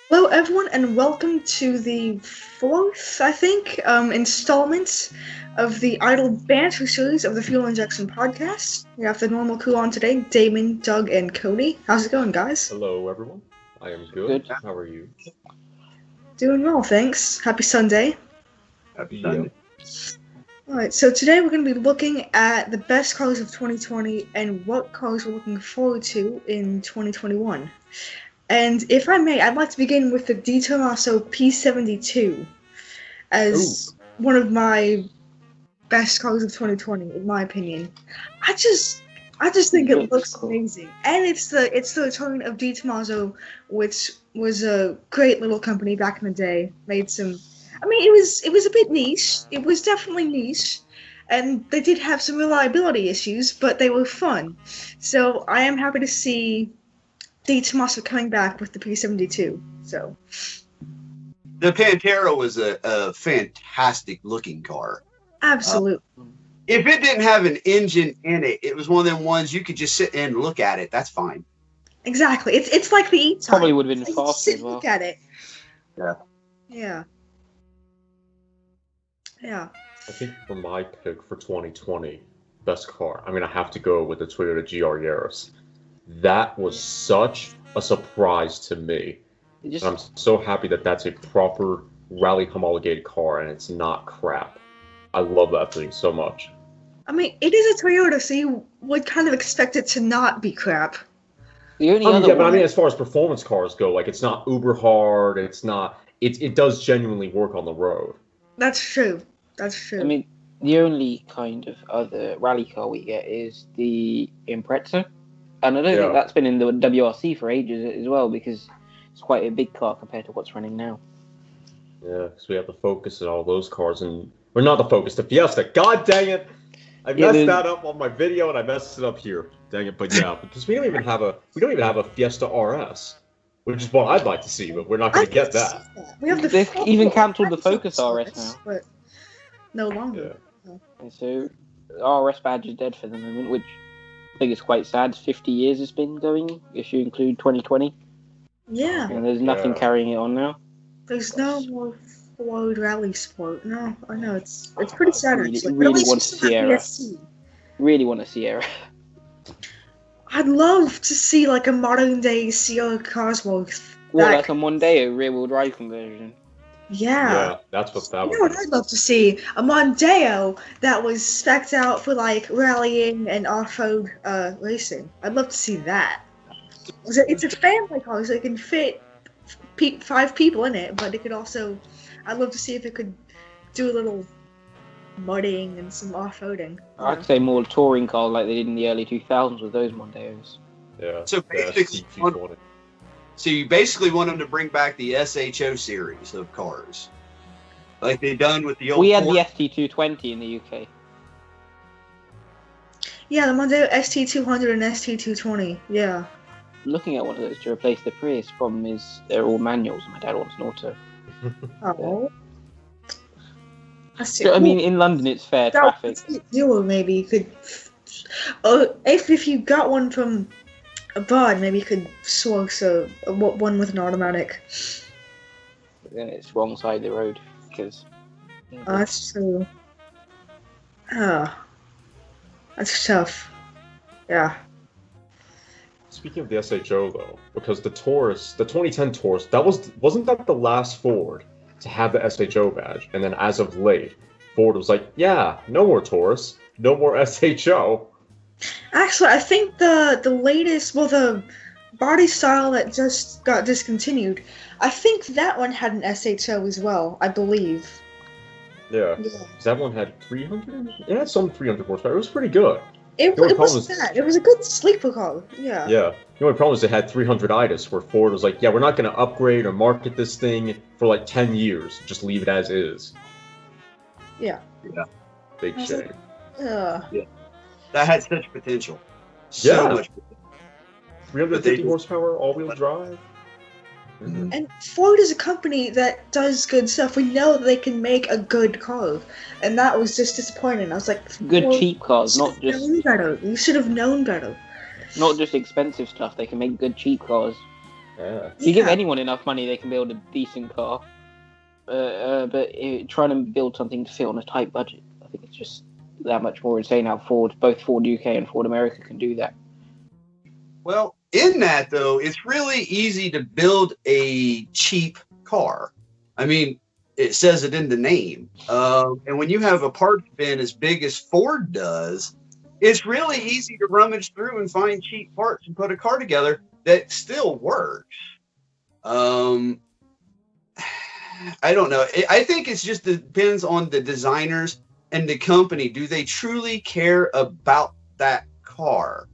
Hello, everyone, and welcome to the fourth, I think, installment of the Idle Banter series of the Fuel Injection podcast. We have the normal crew on today: Damon, Doug, and Cody. How's it going, guys? Hello, everyone. I am good. How are you? Doing well, thanks. Happy Sunday. Happy Sunday. Alright, so today we're going to be looking at the best cars of 2020 and what cars we're looking forward to in 2021. And if I may, I'd like to begin with the Di Tommaso P72 as one of my best cars of 2020, in my opinion. I just think it looks amazing, and it's the return of Di Tommaso, which was a great little company back in the day. Made some, I mean, it was a bit niche. It was definitely niche, and they did have some reliability issues, but they were fun. So I am happy to see Di Tommaso coming back with the P72. So the Pantera was a fantastic looking car. Absolutely. If it didn't have an engine in it, it was one of them ones you could just sit and look at it. That's fine. Exactly. It's like the E-Type. Probably would have been faster as well. Look at it. Yeah. Yeah. Yeah. I think for my pick for 2020, best car, I have to go with the Toyota GR Yaris. That was such a surprise to me. And I'm so happy that that's a proper rally homologated car and it's not crap. I love that thing so much. I mean, it is a Toyota, so you would kind of expect it to not be crap. The only other but as far as performance cars go, like it's not uber hard. It's not. It does genuinely work on the road. That's true. That's true. I mean, the only kind of other rally car we get is the Impreza, and I don't think that's been in the WRC for ages as well, because it's quite a big car compared to what's running now. Yeah, because we have the Focus and all those cars, and or not the Focus, the Fiesta. God dang it! I messed that up on my video, and I messed it up here. Dang it! But yeah, because we don't even have a Fiesta RS, which is what I'd like to see, but we're not going to get that. We have They've even cancelled the Focus RS now. But no longer. Yeah. And so RS badge is dead for the moment, which I think is quite sad. 50 years it's been going, if you include 2020. Yeah. And there's nothing carrying it on now. There's no more Ford Rally Sport. No, I know it's pretty sad. Really want to see Sierra. Really want to see Sierra. I'd love to see like a modern day Sierra Cosworth. Well, like a Mondeo rear-wheel drive conversion. Yeah, that's what that would be. What I'd love to see? A Mondeo that was spec'd out for like rallying and off-road racing. I'd love to see that. It's a family car, so it can fit 5 people in it, but it could also. I'd love to see if it could do a little mudding and some off-roading. I'd say more touring car like they did in the early 2000s with those Mondeos. Yeah. So you basically want them to bring back the SHO series of cars, like they done with the old. We had the ST220 in the UK. Yeah, the Mondeo ST200 and ST220. Yeah. Looking at one of those to replace the Prius. Problem is they're all manuals, and my dad wants an auto. Oh. So, I mean, in London it's fair traffic. You maybe you could. If you got one from abroad, maybe you could source one with an automatic. But then it's wrong side of the road because. That's true. That's tough. Yeah. Speaking of the SHO though, because the Taurus, the 2010 Taurus, wasn't that the last Ford to have the SHO badge, and then as of late, Ford was like, yeah, no more Taurus, no more SHO. Actually, I think the latest, the body style that just got discontinued, I think that one had an SHO as well, I believe. Yeah. That one had 300? It had some 300 horsepower. It was pretty good. It wasn't bad. It was a good sleeper car. Yeah. Yeah. The only problem is it had 300itis, where Ford was like, yeah, we're not going to upgrade or market this thing for like 10 years. Just leave it as is. Yeah. Yeah. Big shame. Yeah. That had such potential. So much potential. 350 horsepower, all-wheel drive. Mm-hmm. And Ford is a company that does good stuff. We know that they can make a good car, and that was just disappointing. I was like, good cheap cars, not just. You should have known better. Not just expensive stuff. They can make good cheap cars. Yeah. If you give anyone enough money, they can build a decent car. But trying to build something to fit on a tight budget, I think it's just that much more insane how both Ford UK and Ford America can do that. Well, in that though, it's really easy to build a cheap car. I mean, it says it in the name. And when you have a parts bin as big as Ford does, it's really easy to rummage through and find cheap parts and put a car together that still works. I don't know. I think it's just depends on the designers and the company. Do they truly care about that car?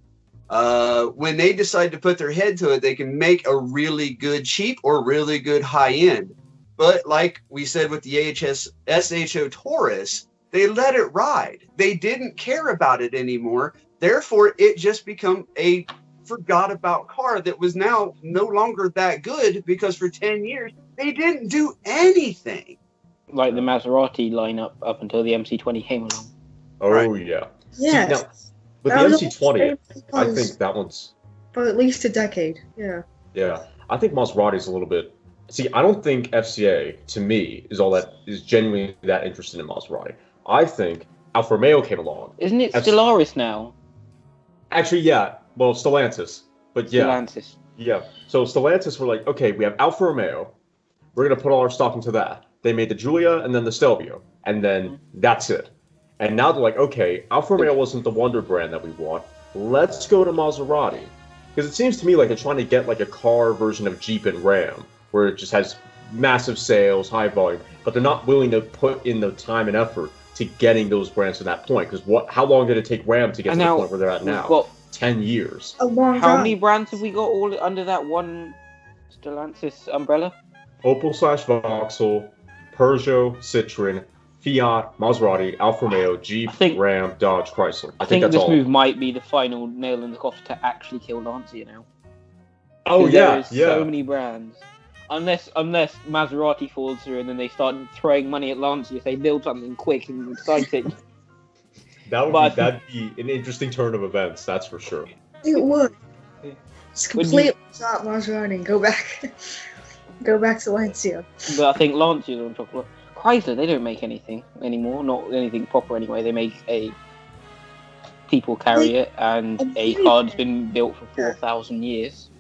When they decide to put their head to it, they can make a really good cheap or really good high end. But like we said with the SHO Taurus, they let it ride. They didn't care about it anymore. Therefore, it just become a forgot about car that was now no longer that good because for 10 years, they didn't do anything. Like the Maserati lineup up until the MC20 came along. Oh, Right. yeah. Yeah. See, now, with the MC20, I think that one's... For at least a decade, yeah. Yeah. I think Maserati's a little bit... See, I don't think FCA, to me, is genuinely that interested in Maserati. I think Alfa Romeo came along. Isn't it Stellaris now? Actually, yeah. Well, Stellantis. But yeah. Stellantis. Yeah. So Stellantis were like, okay, we have Alfa Romeo. We're going to put all our stock into that. They made the Giulia and then the Stelvio. And then that's it. And now they're like, okay, Alfa Romeo wasn't the wonder brand that we want. Let's go to Maserati. Because it seems to me like they're trying to get like a car version of Jeep and Ram, where it just has massive sales, high volume, but they're not willing to put in the time and effort to getting those brands to that point. Because how long did it take Ram to get to the point where they're at now? 10 years. A long How time. many brands have we got all under that one Stellantis umbrella? Opel/Vauxhall, Peugeot, Citroen, Fiat, Maserati, Alfa Romeo, Jeep, Ram, Dodge, Chrysler. I think this move might be the final nail in the coffin to actually kill Lancia now. Oh yeah, So many brands. Unless Maserati falls through and then they start throwing money at Lancia if they build something quick and exciting. That'd be an interesting turn of events, that's for sure. It would. Just completely stop Maserati and go back. Go back to Lancia. But I think Lancia's on top of it. Chrysler, they don't make anything anymore, not anything proper anyway. They make a people carrier and a car that's been built for 4,000 years.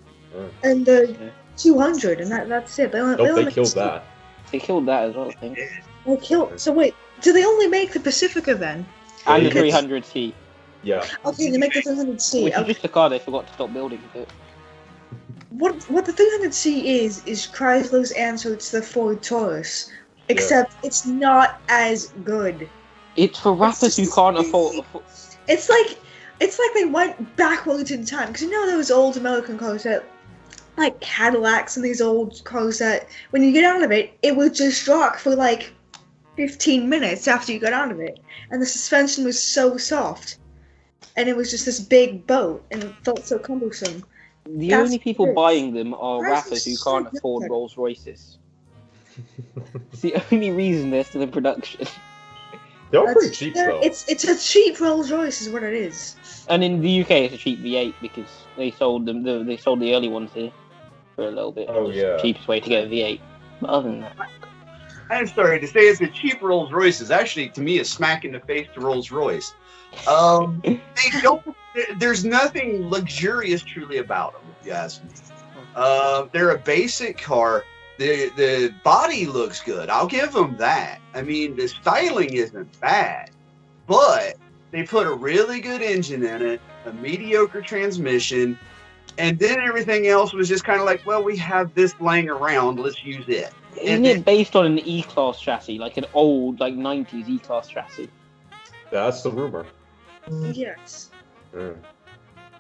And the 200, and that's it. They killed that. They killed that as well, I think. They killed. So wait, do they only make the Pacifica then? And the 300C. Yeah. Okay, they make the 300C. Which is just a car they forgot to stop building. What the 300C is Chrysler's answer to the Ford Taurus, except it's not as good. It's for rappers who can't afford. It's like they went backwards in time, because you know those old American cars that, like Cadillacs and these old cars that when you get out of it, it would just rock for like 15 minutes after you got out of it, and the suspension was so soft, and it was just this big boat, and it felt so cumbersome. The only people buying them are rappers who can't afford Rolls Royces. It's the only reason they're still in production. They're pretty cheap though. It's a cheap Rolls Royce is what it is. And in the UK it's a cheap V8 because they sold them. They sold the early ones here for a little bit. Oh yeah. Cheapest way to get a V8. But other than that, I'm sorry to say it's a cheap Rolls Royce is actually to me a smack in the face to Rolls Royce. They don't. There's nothing luxurious truly about them, if you ask me. They're a basic car. The body looks good. I'll give them that. I mean, the styling isn't bad, but they put a really good engine in it, a mediocre transmission, and then everything else was just kind of like, well, we have this laying around. Let's use it. Isn't it based on an E-Class chassis, like an old, like 90s E-Class chassis? That's the rumor. Yes. Mm.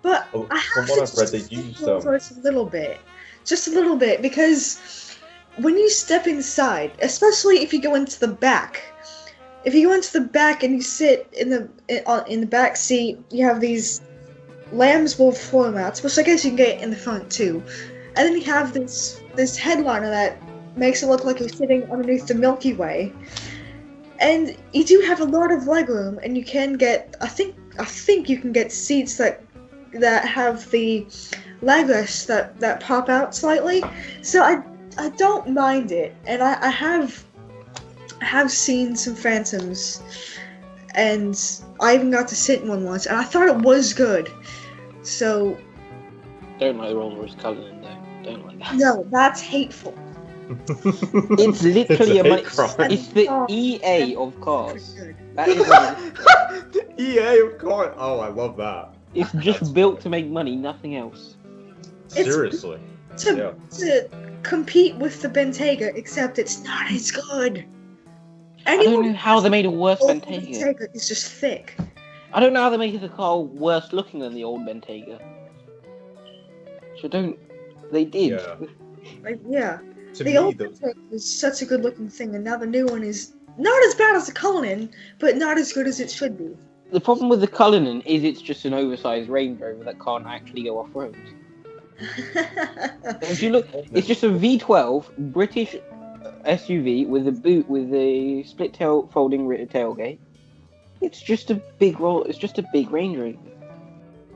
But From I have what to I've read, they used a little bit, just a little bit, because when you step inside, especially if you go into the back, and you sit in the back seat, you have these lamb's wool floor mats, which I guess you can get in the front too, and then you have this headliner that makes it look like you're sitting underneath the Milky Way. And you do have a lot of legroom, and you can get, I think you can get seats that have the leg rests that pop out slightly. So I don't mind it, and I have seen some Phantoms, and I even got to sit in one once, and I thought it was good. So Don't like Rolls-Royce Cullinan though. Don't like that. no, that's hateful. It's literally It's a hate crime. It's the EA of cars. Good. That is what it is. The EA of course. Oh, I love that. It's just built to make money, nothing else. Seriously. To compete with the Bentayga, except it's not as good. I don't know how they made a worse old Bentayga. Bentayga is just thick. I don't know how they made the car worse looking than the old Bentayga. So don't. They did. Yeah. Like, yeah. To The me, old the, Bentayga was such a good looking thing, and now the new one is not as bad as the Cullinan, but not as good as it should be. The problem with the Cullinan is it's just an oversized Range Rover that can't actually go off road. If you look, it's just a V12 British SUV with a boot with a split tail folding rear tailgate. It's just a big roll. It's just a big Range Rover.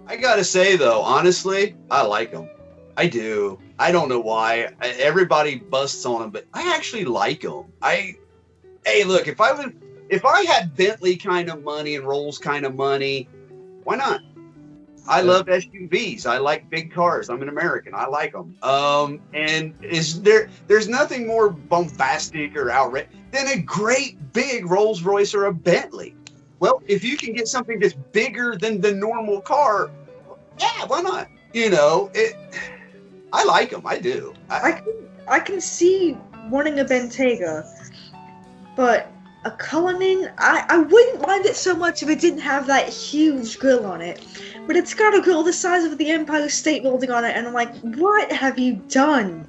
I gotta say though, honestly, I like them. I do. I don't know why. Everybody busts on them, but I actually like them. Hey, look, if I had Bentley kind of money and Rolls kind of money, why not? I love SUVs. I like big cars. I'm an American. I like them. And there's nothing more bombastic or outrageous than a great big Rolls Royce or a Bentley. Well, if you can get something that's bigger than the normal car, yeah, why not? You know, I like them. I do. I can see wanting a Bentayga, but a Cullinan, I wouldn't mind it so much if it didn't have that huge grill on it. But it's got a grill the size of the Empire State Building on it, and I'm like, what have you done?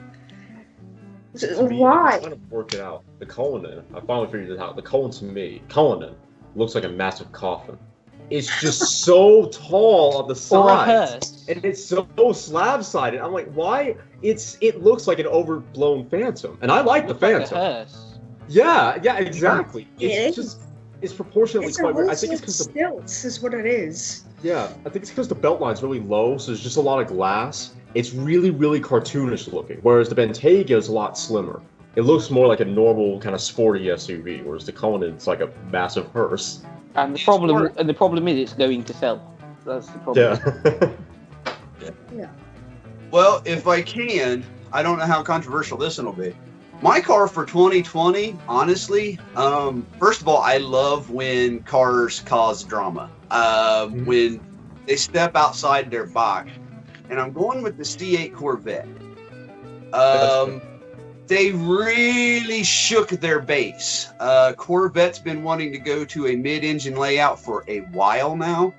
Why? I'm trying to work it out. The Cullinan, I finally figured it out. The Cullinan looks like a massive coffin. It's just so tall on the sides, and it's so slab-sided. I'm like, why? It looks like an overblown Phantom, and I like the Phantom. Like yeah, exactly. It's proportionately it's quite weird. I a think it's because stilts is what it is. Yeah, I think it's because the belt line's really low, so there's just a lot of glass. It's really, really cartoonish looking, whereas the Bentayga is a lot slimmer. It looks more like a normal kind of sporty SUV, whereas the Cullinan's like a massive hearse. And the problem is it's going to sell. That's the problem. Yeah. Well, if I can, I don't know how controversial this one will be. My car for 2020, honestly, first of all, I love when cars cause drama. When they step outside their box. And I'm going with the C8 Corvette. They really shook their base. Corvette's been wanting to go to a mid-engine layout for a while now.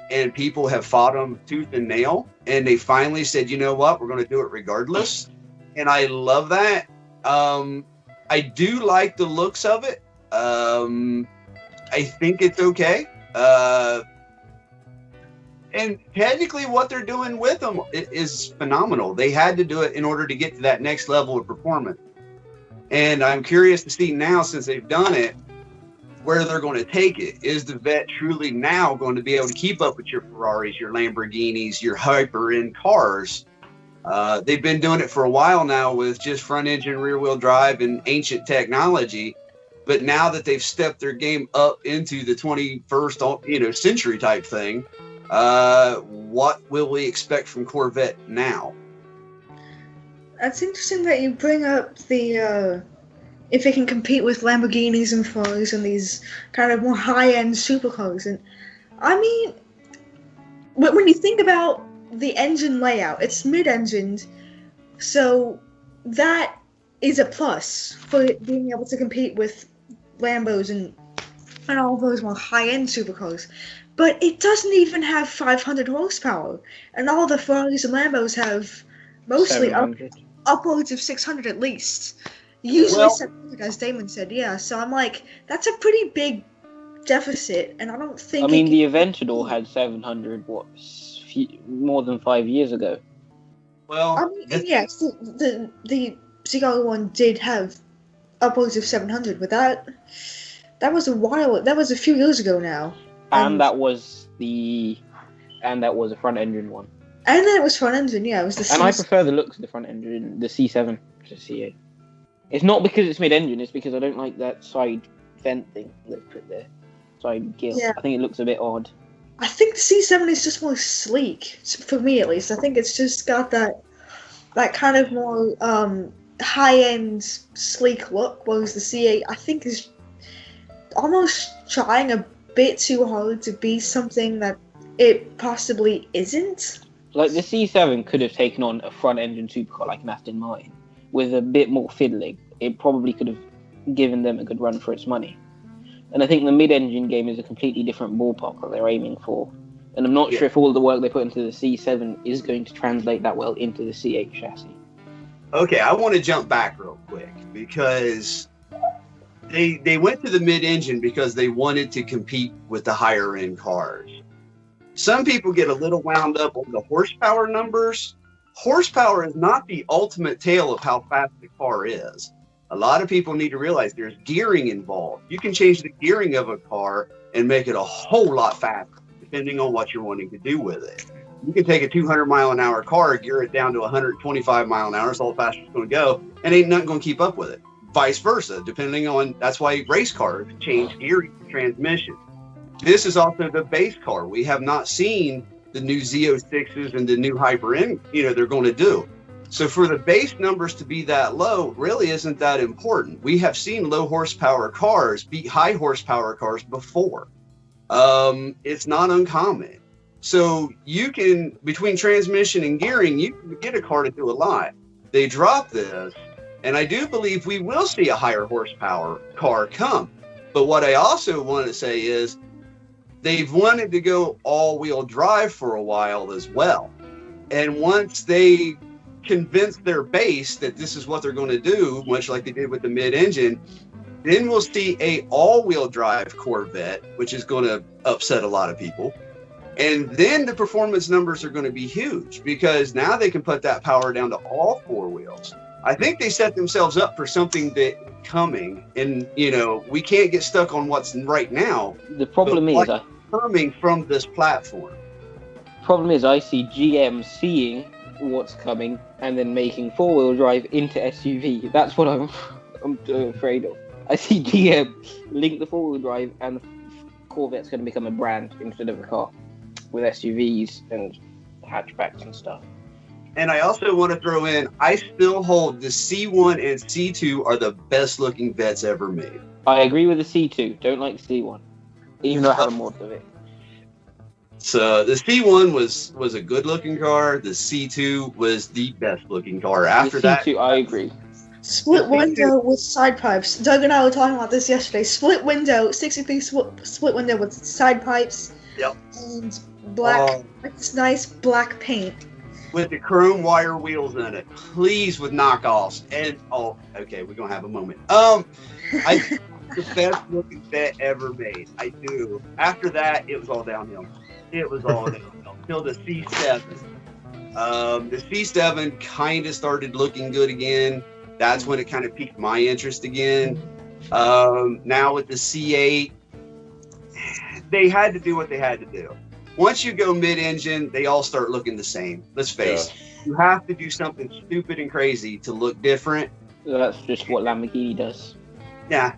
And people have fought them tooth and nail. And they finally said, you know what, we're going to do it regardless. And I love that. I do like the looks of it. I think it's okay. And technically what they're doing with them is phenomenal. They had to do it in order to get to that next level of performance. And I'm curious to see now, since they've done it, where they're going to take it. Is the Vet truly now going to be able to keep up with your Ferraris, your Lamborghinis, your hyper-end cars? They've been doing it for a while now with just front engine, rear wheel drive and ancient technology. But now that they've stepped their game up into the 21st, century type thing, what will we expect from Corvette now? It's interesting that you bring up the if it can compete with Lamborghinis and Ferraris and these kind of more high-end supercars. And I mean, when you think about the engine layout, it's mid-engined, so that is a plus for it being able to compete with Lambos and all those more high-end supercars. But it doesn't even have 500 horsepower, and all the Ferraris and Lambos have mostly upwards of 600 at least. Usually 700, as Damon said, yeah. So I'm like, that's a pretty big deficit, and I don't think. I mean, the Aventador had 700 more than 5 years ago. Well, I mean, yes, the Cigar one did have upwards of 700, but that was a few years ago now. And that was a front engine one. And then it was front engine, yeah. It was the And I prefer the looks of the front engine, the C7 to C8. It's not because it's mid-engine, it's because I don't like that side vent thing they've put there. Side gill. Yeah. I think it looks a bit odd. I think the C7 is just more sleek, for me at least. I think it's just got that kind of more high-end, sleek look, whereas the C8, I think, is almost trying a bit too hard to be something that it possibly isn't. Like, the C7 could have taken on a front-engine supercar like an Aston Martin with a bit more fiddling. It probably could have given them a good run for its money. And I think the mid-engine game is a completely different ballpark that they're aiming for. And I'm not sure if all the work they put into the C7 is going to translate that well into the C8 chassis. Okay, I want to jump back real quick because they went to the mid-engine because they wanted to compete with the higher-end cars. Some people get a little wound up on the horsepower numbers. Horsepower is not the ultimate tale of how fast the car is. A lot of people need to realize there's gearing involved. You can change the gearing of a car and make it a whole lot faster, depending on what you're wanting to do with it. You can take a 200-mile-an-hour car, gear it down to 125 mile an hour, that's all the faster it's going to go, and ain't nothing going to keep up with it. Vice versa, depending on, that's why race cars change gearing and transmission. This is also the base car. We have not seen the new Z06s and the new Hyper N, they're going to do. So for the base numbers to be that low really isn't that important. We have seen low horsepower cars beat high horsepower cars before. It's not uncommon. So you can, between transmission and gearing, you can get a car to do a lot. They drop this, and I do believe we will see a higher horsepower car come. But what I also want to say is they've wanted to go all-wheel drive for a while as well. And once they convince their base that this is what they're going to do, much like they did with the mid-engine, then we'll see a all-wheel drive Corvette, which is going to upset a lot of people. And then the performance numbers are going to be huge because now they can put that power down to all four wheels. I think they set themselves up for something that coming, and we can't get stuck on what's right now. The problem is coming from this platform. Problem is I see GM seeing what's coming and then making four-wheel drive into SUV. That's what I'm afraid of. I see GM link the four-wheel drive and the Corvette's going to become a brand instead of a car with SUVs and hatchbacks and stuff. And I also want to throw in, I still hold the C1 and C2 are the best looking Vettes ever made. I agree with the C2. Don't like the C1, even though I have a mod of it. So the C1 was a good looking car. The C2 was the best looking car. After the C2, I agree. Split window with side pipes. Doug and I were talking about this yesterday. Split window, 63 split window with side pipes. Yep. And black, this nice black paint. With the chrome wire wheels in it. Please, with knockoffs. And okay, we're gonna have a moment. The best looking Vette ever made. I do. After that, it was all downhill. It was all downhill till the C7. The C7 kind of started looking good again. That's when it kind of piqued my interest again. Now with the C8, they had to do what they had to do. Once you go mid-engine, they all start looking the same. Let's face it. You have to do something stupid and crazy to look different. That's just what Lamborghini does. Yeah.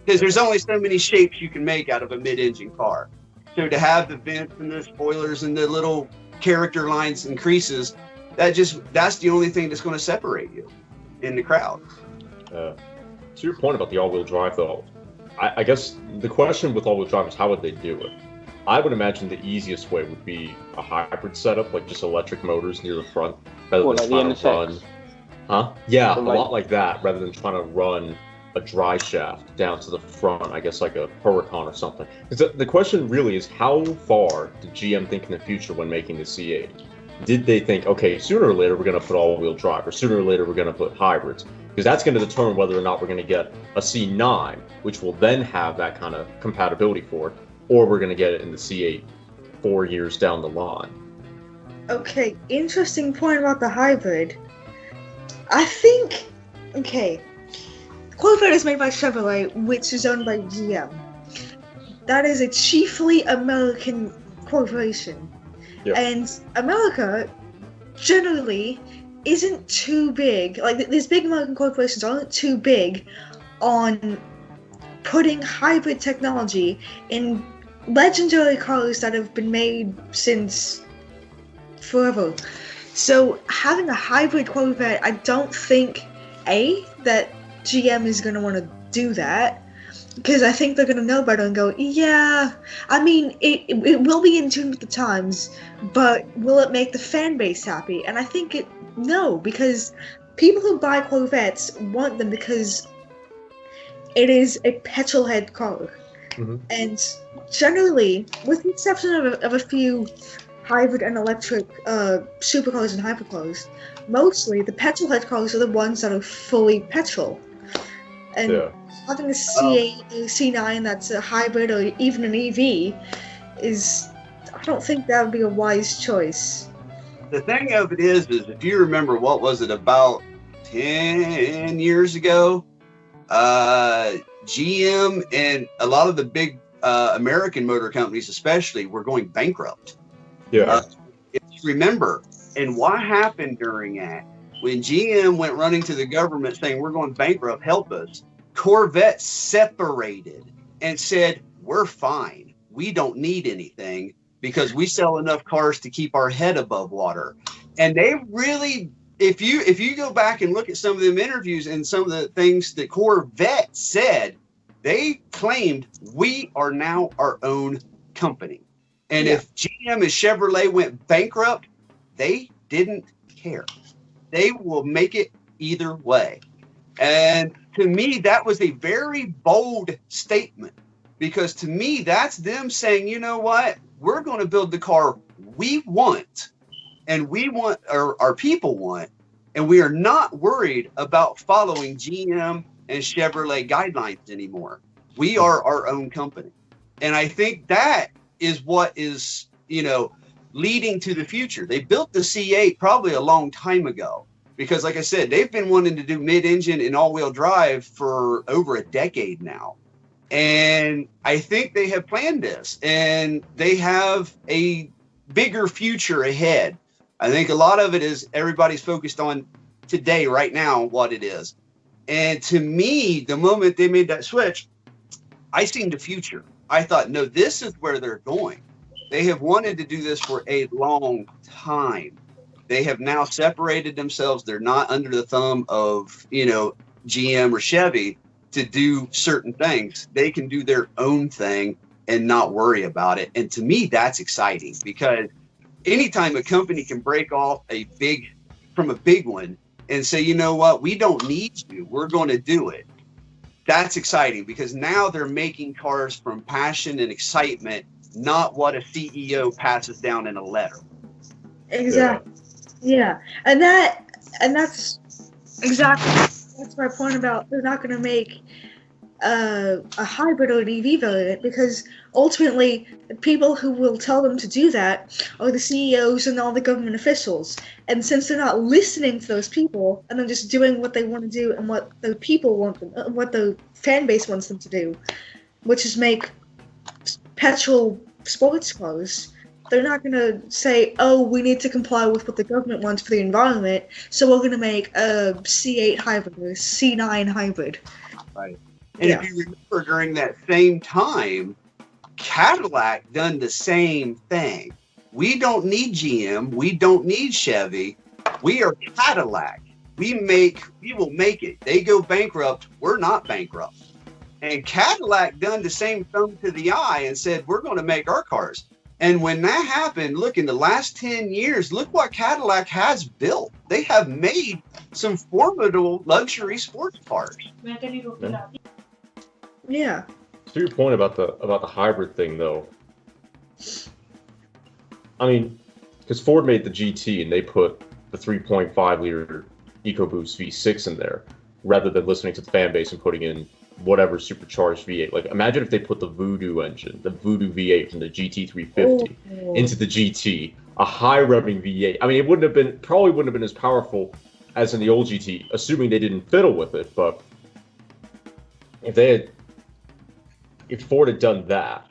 Because there's only so many shapes you can make out of a mid-engine car. So to have the vents and the spoilers and the little character lines and creases, that's the only thing that's going to separate you in the crowd. To your point about the all-wheel drive, though, I guess the question with all-wheel drive is how would they do it? I would imagine the easiest way would be a hybrid setup, like just electric motors near the front, rather than trying to run. Huh? Yeah, a lot like that, rather than trying to run a dry shaft down to the front, I guess like a Huracan or something. Because the question really is, how far did GM think in the future when making the C8? Did they think, okay, sooner or later we're going to put all-wheel drive, or sooner or later we're going to put hybrids? Because that's going to determine whether or not we're going to get a C9, which will then have that kind of compatibility for it, or we're going to get it in the C8 4 years down the line. Okay, interesting point about the hybrid. I think, Corvette is made by Chevrolet, which is owned by GM. That is a chiefly American corporation. Yeah. And America generally isn't too big. Like, these big American corporations aren't too big on putting hybrid technology in legendary cars that have been made since forever. So having a hybrid Corvette, I don't think that GM is going to want to do that, because I think they're going to know better and go, yeah, I mean, it will be in tune with the times, but will it make the fan base happy? And I think no, because people who buy Corvettes want them because it is a petrolhead car. Mm-hmm. And generally, with the exception of a few hybrid and electric supercars and hypercars, mostly the petrolhead cars are the ones that are fully petrol. And having a C8 or C9 that's a hybrid or even an EV I don't think that would be a wise choice. The thing of it is if you remember, what was it, about 10 years ago? GM and a lot of the big American motor companies especially were going bankrupt. Yeah. If you remember, and what happened during that, when GM went running to the government saying, we're going bankrupt, help us, Corvette separated and said, we're fine. We don't need anything because we sell enough cars to keep our head above water. And they really, if you go back and look at some of them interviews and some of the things that Corvette said, they claimed we are now our own company. And if GM and Chevrolet went bankrupt, they didn't care. They will make it either way. And to me, that was a very bold statement, because to me, that's them saying, you know what? We're going to build the car we want, and we want, or our people want, and we are not worried about following GM and Chevrolet guidelines anymore. We are our own company. And I think that is what is, leading to the future. They built the C8 probably a long time ago, because like I said, they've been wanting to do mid-engine and all-wheel drive for over a decade now. And I think they have planned this, and they have a bigger future ahead. I think a lot of it is everybody's focused on today, right now, what it is. And to me, the moment they made that switch, I seen the future. I thought, no, this is where they're going. They have wanted to do this for a long time. They have now separated themselves. They're not under the thumb of, GM or Chevy to do certain things. They can do their own thing and not worry about it. And to me, that's exciting, because anytime a company can break off from a big one and say, you know what, we don't need you, we're going to do it. That's exciting, because now they're making cars from passion and excitement, not what a CEO passes down in a letter. Exactly. Yeah. And that's exactly, that's my point about they're not going to make a hybrid or an EV variant, because ultimately the people who will tell them to do that are the CEOs and all the government officials. And since they're not listening to those people and they're just doing what they want to do and what the people want them, what the fan base wants them to do, which is make petrol sports cars, they're not going to say, oh, we need to comply with what the government wants for the environment, so we're going to make a C8 hybrid or a C9 hybrid. Right. And if you remember, during that same time, Cadillac done the same thing. We don't need GM. We don't need Chevy. We are Cadillac. We will make it. They go bankrupt. We're not bankrupt. And Cadillac done the same thumb to the eye and said, we're going to make our cars. And when that happened, look, in the last 10 years, look what Cadillac has built. They have made some formidable luxury sports cars. Yeah. To your point about the hybrid thing, though, I mean, because Ford made the GT and they put the 3.5 liter EcoBoost V6 in there, rather than listening to the fan base and putting in whatever supercharged V8. Like, imagine if they put the Voodoo engine, the Voodoo V8 from the GT350 into the GT, a high revving V8. I mean, it probably wouldn't have been as powerful as in the old GT, assuming they didn't fiddle with it. But if Ford had done that,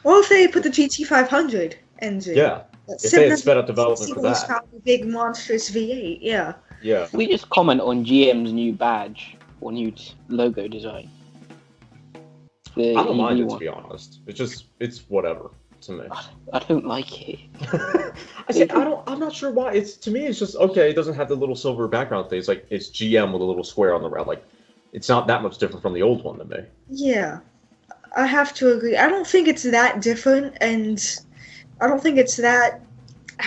or if they put the GT500 engine. Yeah, If they had sped up development for that. 60 horsepower, big monstrous V8, yeah. Yeah. We just comment on GM's new badge or new logo design. I don't mind it, to be honest. It's whatever to me. I don't like it. I'm not sure why. To me, it's just okay. It doesn't have the little silver background thing. It's like it's GM with a little square on the round. Like, it's not that much different from the old one to me. Yeah, I have to agree. I don't think it's that different, and I don't think it's that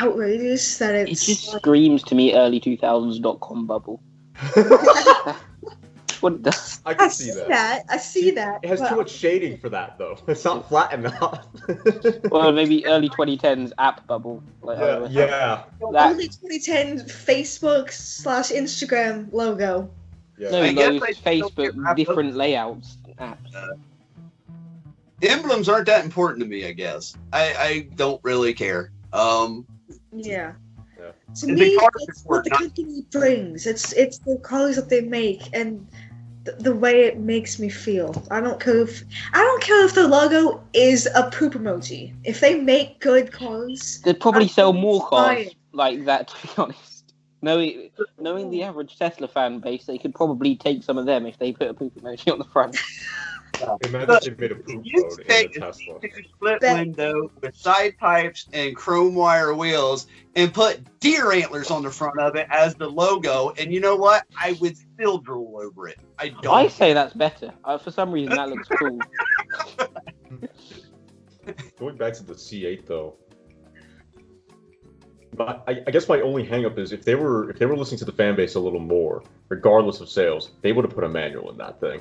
outrageous that it's. It just screams to me early 2000s.com bubble. What it does. I can see that. I see that. It has too much shading for that, though. It's not flat enough. Well, maybe early 2010s app bubble. Like, yeah. Early 2010 Facebook/Instagram logo. Yeah. No, I guess those I Facebook different layouts apps. Emblems aren't that important to me, I guess. I don't really care. Yeah. Yeah. To me, it's what the company brings. It's the cars that they make and the way it makes me feel. I don't care if the logo is a poop emoji. If they make good cars, They'd probably sell more cars like that, to be honest. Knowing the average Tesla fan base, they could probably take some of them if they put a poop emoji on the front. Imagine if they made a poop mode in the Tesla. Split window with side pipes and chrome wire wheels and put deer antlers on the front of it as the logo, and you know what? I would still drool over it. I say that's better. For some reason, that looks cool. Going back to the C8 though, but I guess my only hang-up is if they were listening to the fan base a little more, regardless of sales, they would have put a manual in that thing.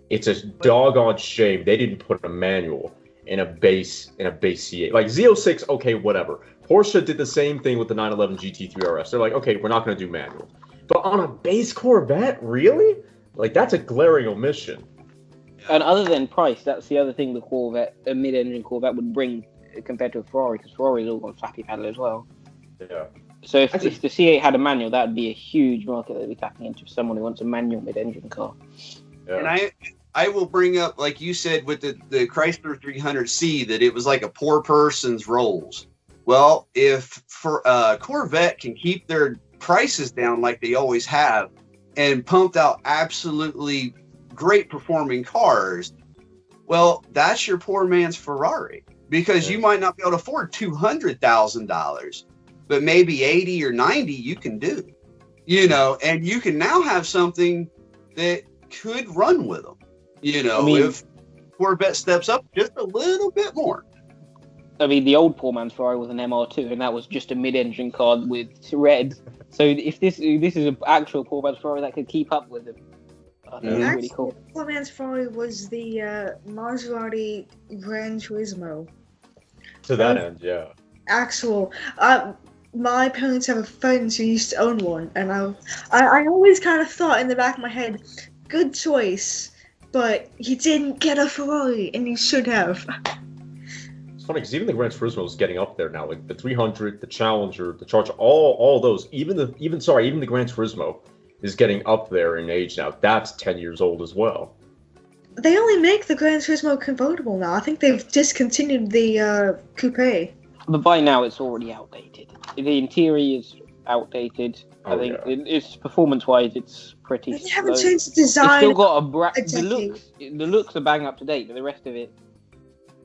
It's a doggone shame they didn't put a manual in a base C8. Like Z06, okay, whatever. Porsche did the same thing with the 911 GT3 RS. They're like, okay, we're not going to do manual. But on a base Corvette, really? Like, that's a glaring omission. And other than price, that's the other thing a mid-engine Corvette would bring compared to a Ferrari, because Ferrari's all got flappy paddle as well. Yeah. So if the C8 had a manual, that would be a huge market they'd be tapping into for someone who wants a manual mid-engine car. Yeah. And I will bring up, like you said, with the Chrysler 300C, that it was like a poor person's Rolls. Well, if Corvette can keep their prices down like they always have and pumped out absolutely great performing cars, well, that's your poor man's Ferrari, because you might not be able to afford $200,000, but maybe 80 or 90 you can do, and you can now have something that could run with them. If Corvette steps up just a little bit more. I mean, the old poor man's Ferrari was an MR2, and that was just a mid-engine car with red. So if this is an actual poor man's Ferrari that could keep up with him, I think it's really cool. Poor man's Ferrari was the Maserati Gran Turismo. To that end, yeah. Actual. My parents have a friend who used to own one, and I always kind of thought in the back of my head, good choice. But you didn't get a Ferrari, and you should have. It's funny because even the Gran Turismo is getting up there now. Like the 300, the Challenger, the Charger, all those. Even the Gran Turismo is getting up there in age now. That's 10 years old as well. They only make the Gran Turismo convertible now. I think they've discontinued the coupe. But by now, it's already outdated. The interior is outdated. I think it's performance-wise, it's pretty. They haven't changed the design. It's still got the looks are bang up to date, but the rest of it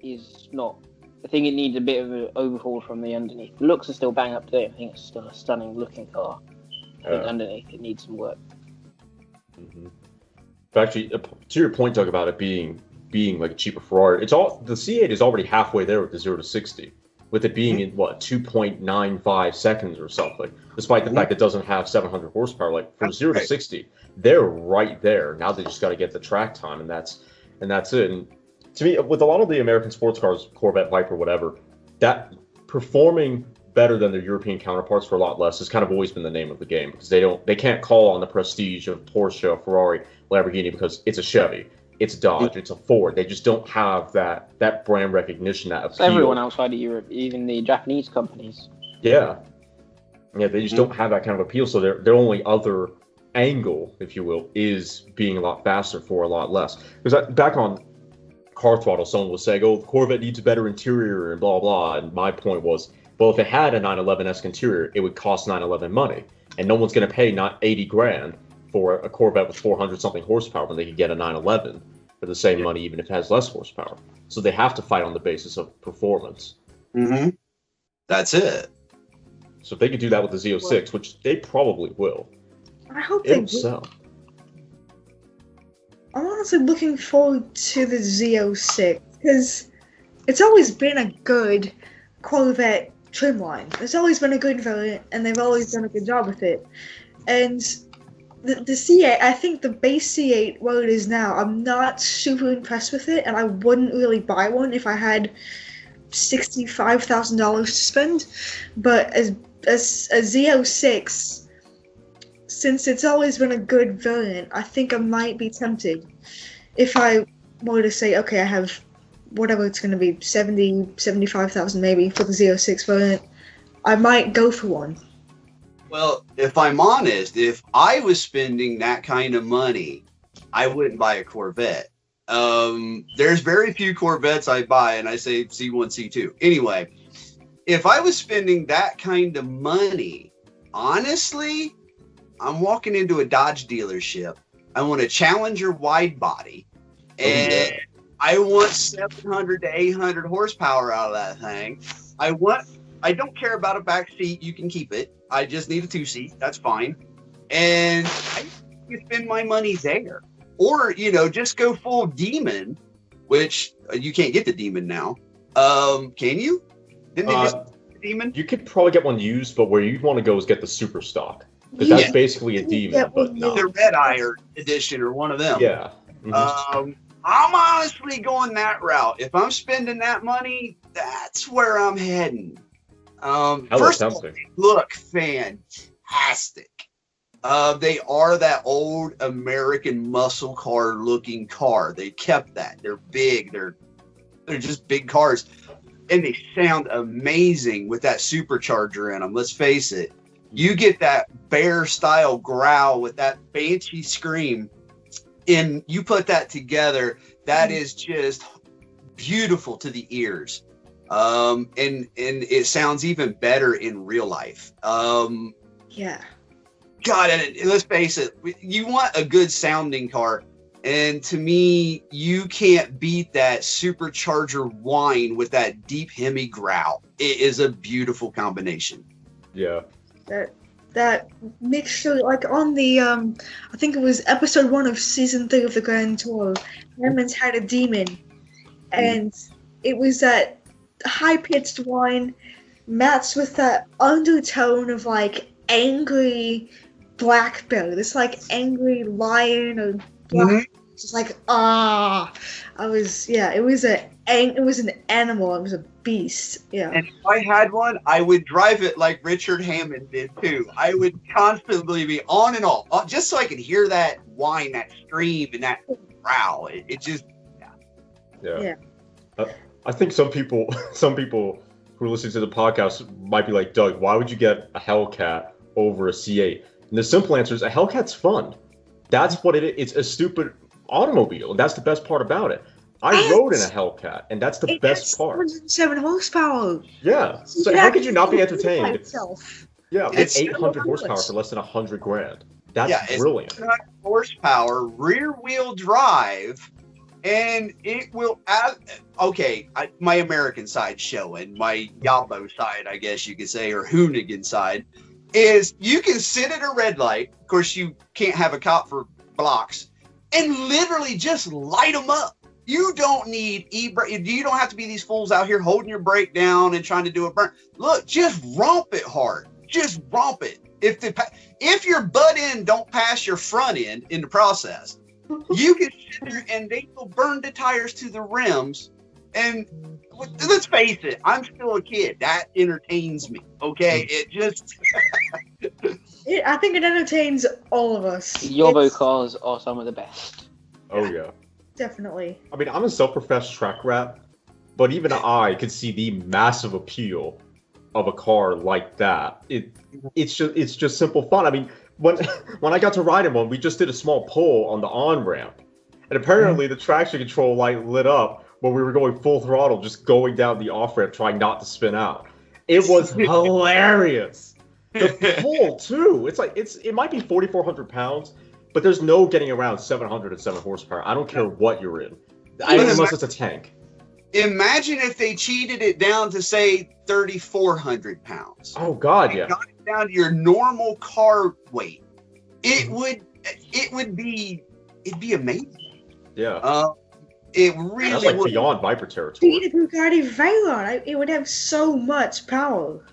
is not. I think it needs a bit of an overhaul from the underneath. The looks are still bang up to date. I think it's still a stunning looking car. I think underneath it needs some work. Mm-hmm. But actually, to your point, Doug, about it being like a cheaper Ferrari, the C8 is already halfway there with the 0 to 60. With it being in 2.95 seconds or something, despite the fact it doesn't have 700 horsepower. Like from 0 to 60, they're right there. Now they just got to get the track time, and that's it. And to me, with a lot of the American sports cars, Corvette, Viper, whatever, that performing better than their European counterparts for a lot less has kind of always been the name of the game, because they can't call on the prestige of Porsche, Ferrari, Lamborghini, because it's a Chevy. It's Dodge, it's a Ford. They just don't have that brand recognition, that appeal. Everyone outside of Europe, even the Japanese companies. Yeah, they just don't have that kind of appeal. So their only other angle, if you will, is being a lot faster for a lot less. Because back on Car Throttle, someone was saying, "Oh, the Corvette needs a better interior," and blah blah. And my point was, Well, if it had a 911-esque interior, it would cost 911 money, and no one's going to pay not 80 grand for a Corvette with 400 something horsepower when they could get a 911 for the same money, even if it has less horsepower. So they have to fight on the basis of performance. Mm-hmm. That's it. So if they could do that with the Z06, which they probably will, I hope they it'll will. sell. I'm honestly looking forward to the Z06 because it's always been a good Corvette trim line. It's always been a good variant, and they've always done a good job with it. And the C8, I think the base C8, where it is now, I'm not super impressed with it, and I wouldn't really buy one if I had $65,000 to spend. But as a Z06, since it's always been a good variant, I think I might be tempted. If I were to say, okay, I have whatever it's going to be, 70, 75,000 maybe for the Z06 variant, I might go for one. Well, if I'm honest, if I was spending that kind of money, I wouldn't buy a Corvette. There's very few Corvettes I buy, and I say C1, C2. Anyway, if I was spending that kind of money, honestly, I'm walking into a Dodge dealership. I want a Challenger wide body, and I want 700 to 800 horsepower out of that thing. I don't care about a back seat. You can keep it. I just need a 2-seat. That's fine. And I can spend my money there. Or, just go full Demon, which you can't get the Demon now. Can you? Didn't they just get the Demon? You could probably get one used, but where you want to go is get the Super Stock. Because that's basically a Demon, but no. The Red Eye edition or one of them. Yeah. Mm-hmm. I'm honestly going that route. If I'm spending that money, that's where I'm heading. First of all, they look fantastic. They are that old American muscle car looking car. They kept that. They're big. They're just big cars, and they sound amazing with that supercharger in them. Let's face it. You get that bear style growl with that banshee scream, and you put that together. That is just beautiful to the ears. And it sounds even better in real life. Yeah. God, and let's face it, you want a good sounding car, and to me, you can't beat that supercharger whine with that deep Hemi growl. It is a beautiful combination. Yeah. That mixture, like on the I think it was episode 1 of season 3 of the Grand Tour, Hammond's had a Demon, and it was that high-pitched whine matched with that undertone of like angry black bear, this like angry lion or black, just like it was an animal. It was a beast. Yeah. And if I had one, I would drive it like Richard Hammond did too. I would constantly be on and off, just so I could hear that whine, that scream, and that growl. It just, yeah. I think some people who are listening to the podcast might be like, Doug, why would you get a Hellcat over a C8? And the simple answer is a Hellcat's fun. That's what it is. It's a stupid automobile, and that's the best part about it. I rode in a Hellcat, and that's the best part. 107 horsepower. Yeah. So how could you not be entertained? Yeah, it's 800 horsepower for less than $100,000. That's brilliant. It's horsepower, rear wheel drive, and it will. My American side showing, my Yabo side, I guess you could say, or Hoonigan side, is you can sit at a red light. Of course, you can't have a cop for blocks, and literally just light them up. You don't need e-brake. You don't have to be these fools out here holding your brake down and trying to do a burn. Look, just romp it hard. Just romp it. If your butt end don't pass your front end in the process, you can sit there and they will burn the tires to the rims. And let's face it, I'm still a kid. That entertains me. Okay, it just. I think it entertains all of us. Yobo cars are some of the best. Oh yeah. Definitely. I mean, I'm a self-professed track rat, but even I could see the massive appeal of a car like that. It's just simple fun. I mean, when I got to ride in one, we just did a small pull on the on-ramp, and apparently the traction control light lit up when we were going full throttle, just going down the off-ramp, trying not to spin out. It was hilarious. The pull too. It might be 4,400 pounds, but there's no getting around 707 horsepower. I don't care what you're in, unless it's a tank. Imagine if they cheated it down to say 3,400 pounds. Oh God, yeah. Got it down to your normal car weight. It'd be amazing. Yeah. It really That's like would. beyond Viper territory. The Bugatti Veyron, it would have so much power.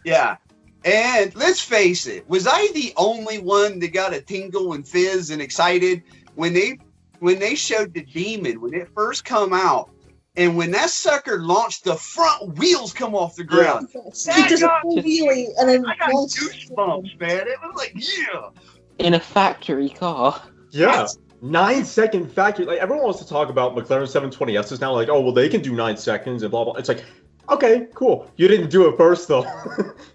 Yeah. And let's face it, was I the only one that got a tingle and fizz and excited when they showed the Demon when it first come out, and when that sucker launched, the front wheels come off the ground. It does a full wheelie and then I got goosebumps, man. It was like, yeah. In a factory car. Yeah. 9-second factory. Like, everyone wants to talk about McLaren 720Ss now. Like, oh, well, they can do 9 seconds and blah, blah. It's like, okay, cool. You didn't do it first, though.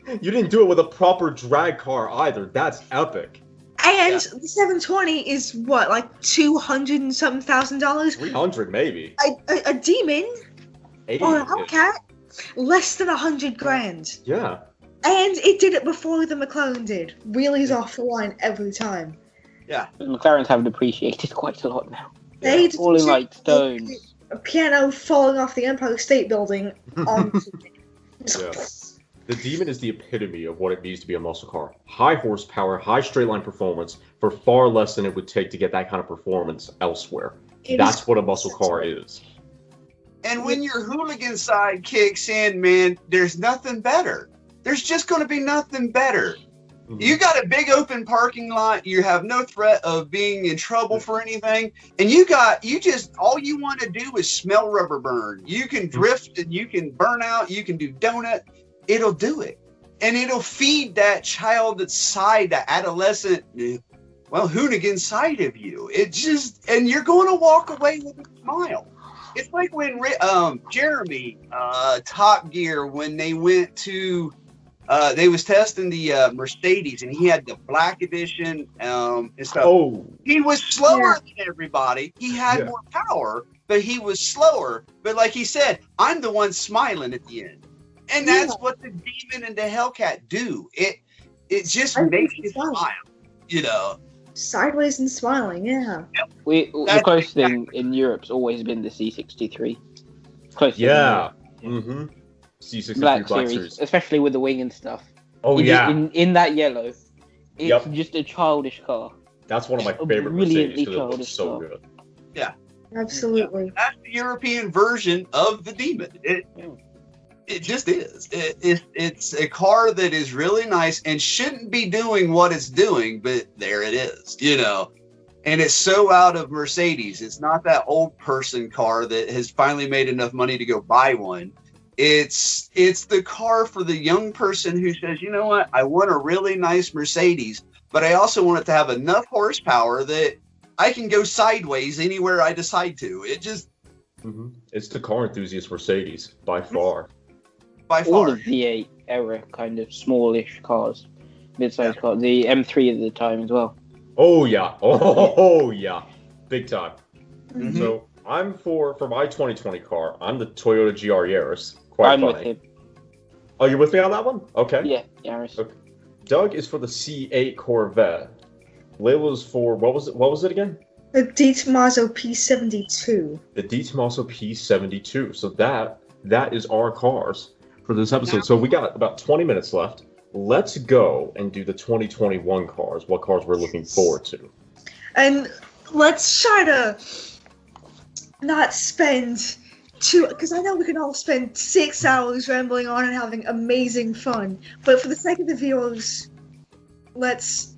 You didn't do it with a proper drag car either. That's epic. And the 720 is what, like $200 and something thousand dollars? 300 maybe. A Demon 80 or a Hellcat, less than $100,000. Yeah. And it did it before the McLaren did. Wheelies off the line every time. Yeah. The McLarens have depreciated quite a lot now. They Falling like stones. A piano falling off the Empire State Building onto Yeah. The Demon is the epitome of what it means to be a muscle car. High horsepower, high straight line performance for far less than it would take to get that kind of performance elsewhere. That's what a muscle car is. And when your hooligan side kicks in, man, there's nothing better. There's just going to be nothing better. Mm-hmm. You got a big open parking lot. You have no threat of being in trouble for anything. And all you want to do is smell rubber burn. You can drift and you can burn out. You can do donut. It'll do it. And it'll feed that child side, that adolescent, hoonigan side of you. And you're going to walk away with a smile. It's like when Jeremy, Top Gear, when they went to, they was testing the Mercedes, and he had the black edition and stuff. Oh. He was slower than everybody. He had more power, but he was slower. But like he said, I'm the one smiling at the end. And that's what the Demon and the Hellcat do. It just makes you smile, you know. Sideways and smiling, yeah. The closest thing in Europe's always been the C63. Yeah. Mm-hmm. C63 Black Series, especially with the wing and stuff. Oh, In that yellow. It's just a childish car. That's one of my favorite Mercedes because it looks so good. Yeah. Absolutely. That's the European version of the Demon. It just is. It's a car that is really nice and shouldn't be doing what it's doing, but there it is, you know. And it's so out of Mercedes. It's not that old person car that has finally made enough money to go buy one. It's the car for the young person who says, you know what, I want a really nice Mercedes, but I also want it to have enough horsepower that I can go sideways anywhere I decide to. It's the car enthusiast Mercedes by far. All of V8 era kind of smallish cars, mid-sized cars, the M3 at the time as well. Oh yeah, big time. Mm-hmm. So I'm for my 2020 car. I'm the Toyota GR Yaris. Quite funny. With him. Oh, you're with me on that one? Okay. Yeah, Yaris. Okay. Doug is for the C8 Corvette. Layla's for what was it again? The Di Tommaso P72. The Di Tommaso P72. So that is our cars for this episode. So we got about 20 minutes left. Let's go and do the 2021 cars. What cars we're looking forward to. And let's try to not spend because I know we can all spend 6 hours rambling on and having amazing fun. But for the sake of the viewers, let's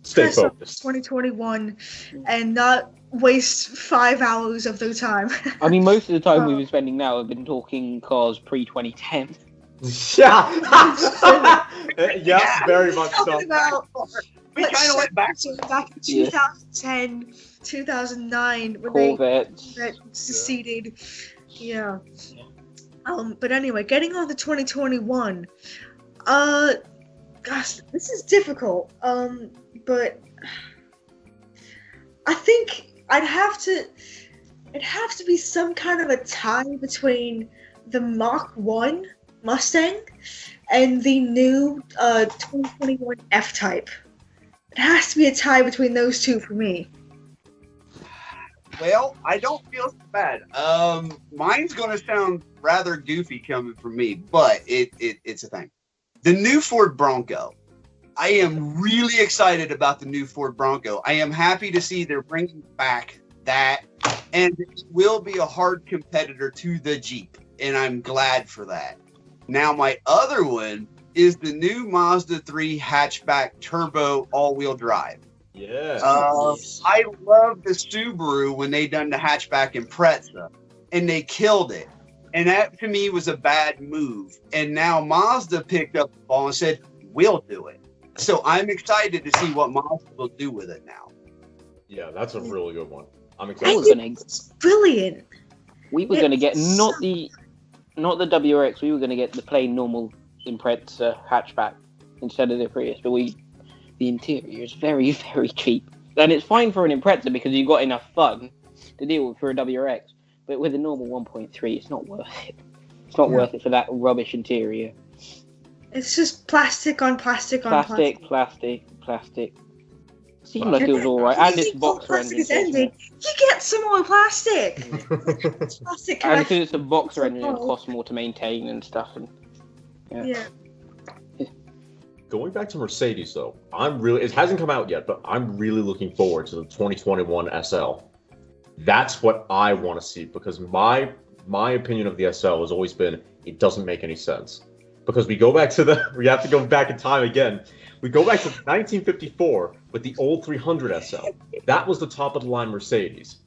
stay focused. 2021 and not waste 5 hours of their time. I mean, most of the time we've been spending now have been talking cars pre-2010. Yeah. Yeah, very much so. We kind of went back in 2010, 2009 when Corvettes. they seceded. Yeah. But anyway, getting on to 2021. Gosh, this is difficult. But I think it'd have to be some kind of a tie between the Mach 1 Mustang and the new 2021 F-Type. It has to be a tie between those two for me. Well, I don't feel so bad. Mine's going to sound rather goofy coming from me, but it's a thing. The new Ford Bronco. I am really excited about the new Ford Bronco. I am happy to see they're bringing back that, and it will be a hard competitor to the Jeep, and I'm glad for that. Now, my other one is the new Mazda 3 hatchback turbo all-wheel drive. Yeah. I love the Subaru when they done the hatchback Impreza, and they killed it. And that, to me, was a bad move. And now Mazda picked up the ball and said, we'll do it. So I'm excited to see what Mazda will do with it now. Yeah, that's a really good one. I'm I excited. think it's brilliant. We were going to get not the WRX. We were going to get the plain normal Impreza hatchback instead of the Prius. But the interior is very, very cheap, and it's fine for an Impreza because you've got enough fun to deal with for a WRX. But with a normal 1.3, it's not worth it. It's not worth it for that rubbish interior. It's just plastic on plastic on plastic. Plastic. Seemed like it was alright. And it's boxer engine. You get some more plastic. Plastic. And because it's a boxer engine, it costs more to maintain and stuff. And yeah. Going back to Mercedes, though, it hasn't come out yet, but I'm really looking forward to the 2021 SL. That's what I want to see, because my opinion of the SL has always been it doesn't make any sense. Because we have to go back in time again. We go back to 1954 with the old 300 SL. That was the top of the line Mercedes.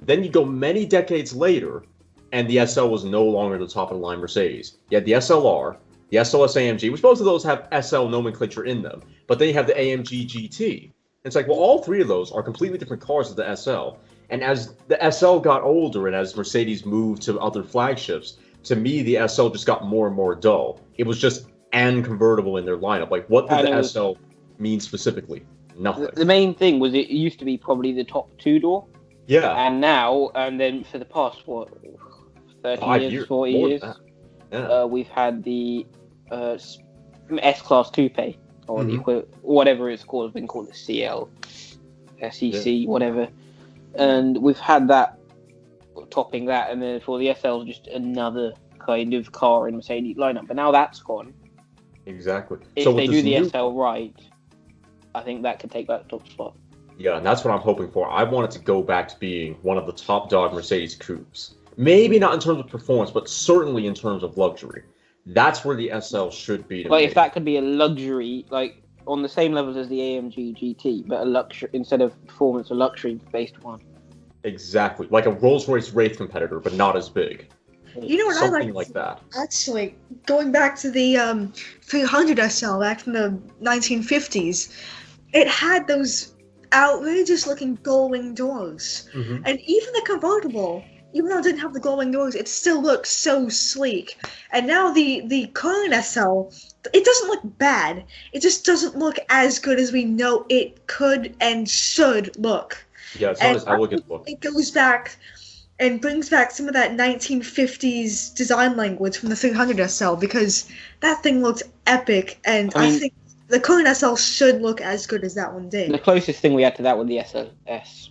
Then you go many decades later, and the SL was no longer the top of the line Mercedes. You had the SLR, the SLS AMG, which both of those have SL nomenclature in them, but then you have the AMG GT. It's like, well, all three of those are completely different cars of the SL. And as the SL got older and as Mercedes moved to other flagships, to me, the SL just got more and more dull. It was just an convertible in their lineup. Like, what did the SL mean specifically? Nothing. The main thing was it used to be probably the top two-door. Yeah. And then for the past, 30 years, 40 years, we've had the S-Class Coupe, or the whatever it's called. It's been called the CL, SEC, whatever. And we've had that, topping that, and then for the SL, just another kind of car in Mercedes lineup. But now that's gone. Exactly. If they do the SL right, I think that could take that top spot. Yeah, and that's what I'm hoping for. I want it to go back to being one of the top dog Mercedes coupes. Maybe not in terms of performance, but certainly in terms of luxury. That's where the SL should be. Like, if that could be a luxury, like on the same levels as the AMG GT, but a luxury instead of performance, a luxury-based one. Exactly, like a Rolls-Royce Wraith competitor, but not as big. You know what Something I like that. Actually, going back to the 300 SL back from the 1950s, it had those outrageous-looking gull-wing doors, and even the convertible. Even though it didn't have the glowing doors, it still looks so sleek. And now the current SL, it doesn't look bad. It just doesn't look as good as we know it could and should look. Yeah, it's not as elegant looking. It goes back and brings back some of that 1950s design language from the 300 SL, because that thing looked epic, and I think the current SL should look as good as that one did. The closest thing we had to that was the SLS.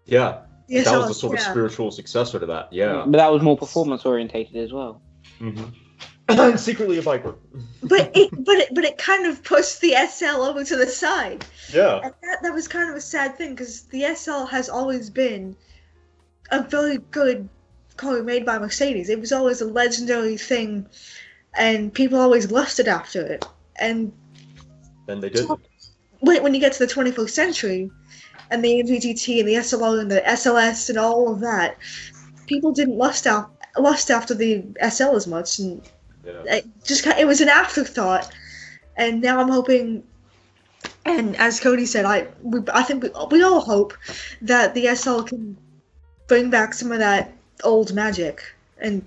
Yeah. That was the sort of spiritual successor to that, yeah. But that was more performance orientated as well. And secretly a Viper. But it kind of pushed the SL over to the side. Yeah. And that was kind of a sad thing, because the SL has always been a very good car made by Mercedes. It was always a legendary thing, and people always lusted after it. And then they didn't. When you get to the 21st century, and the AMG GT and the SLR and the SLS and all of that, people didn't lust after the SL as much, and it was an afterthought. And now I'm hoping, and as Cody said, I think we all hope that the SL can bring back some of that old magic and